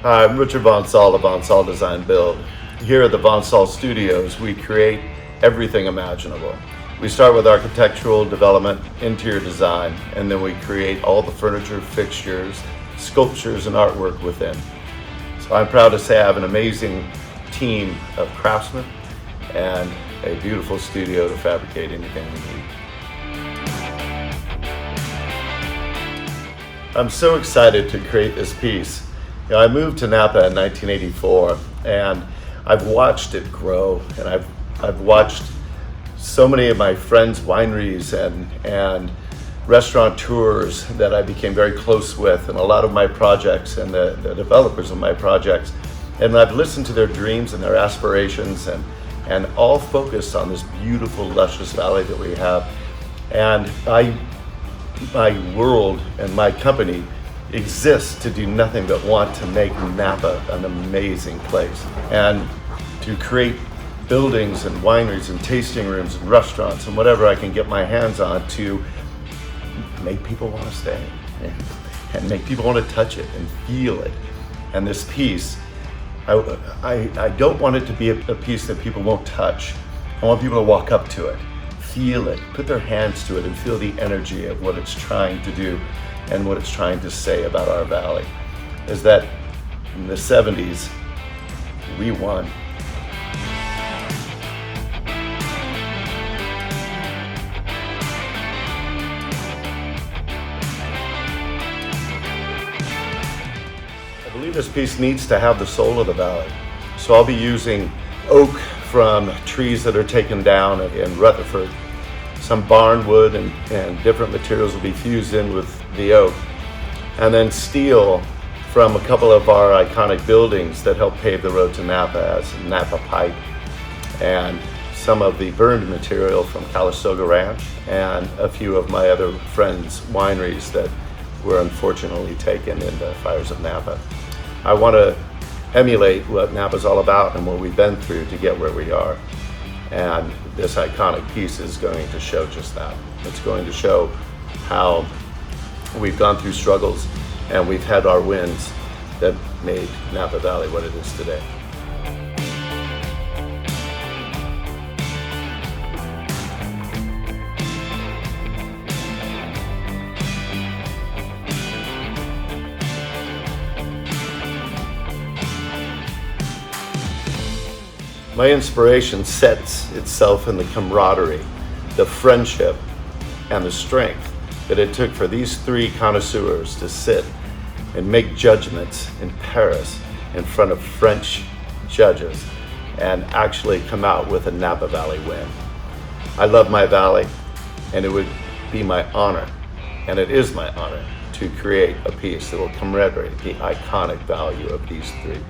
Hi, I'm Richard Von Saal of Vonsaal Design Build. Here at the Vonsaal Studios, we create everything imaginable. We start with architectural development, interior design, and then we create all the furniture, fixtures, sculptures, and artwork within. So I'm proud to say I have an amazing team of craftsmen and a beautiful studio to fabricate anything we need. I'm so excited to create this piece. I moved to Napa in 1984, and I've watched it grow, and I've watched so many of my friends' wineries and restaurateurs that I became very close with, and a lot of my projects and the developers of my projects. And I've listened to their dreams and their aspirations, and all focused on this beautiful, luscious valley that we have. And my world and my company exists to do nothing but want to make Napa an amazing place, and to create buildings and wineries and tasting rooms and restaurants and whatever I can get my hands on to make people want to stay and make people want to touch it and feel it. And this piece, I don't want it to be a piece that people won't touch. I want people to walk up to it, feel it, put their hands to it, and feel the energy of what it's trying to do and what it's trying to say about our valley. Is that in the 70s, we won. I believe this piece needs to have the soul of the valley. So I'll be using oak from trees that are taken down in Rutherford. Some barn wood and different materials will be fused in with the oak. And then steel from a couple of our iconic buildings that help pave the road to Napa, as Napa pipe, and some of the burned material from Calistoga Ranch, and a few of my other friends' wineries that were unfortunately taken in the fires of Napa. I want to emulate what Napa's all about and what we've been through to get where we are. And this iconic piece is going to show just that. It's going to show how we've gone through struggles and we've had our wins that made Napa Valley what it is today. My inspiration sets itself in the camaraderie, the friendship, and the strength that it took for these three connoisseurs to sit and make judgments in Paris in front of French judges and actually come out with a Napa Valley win. I love my valley, and it would be my honor, and it is my honor, to create a piece that will commemorate the iconic value of these three.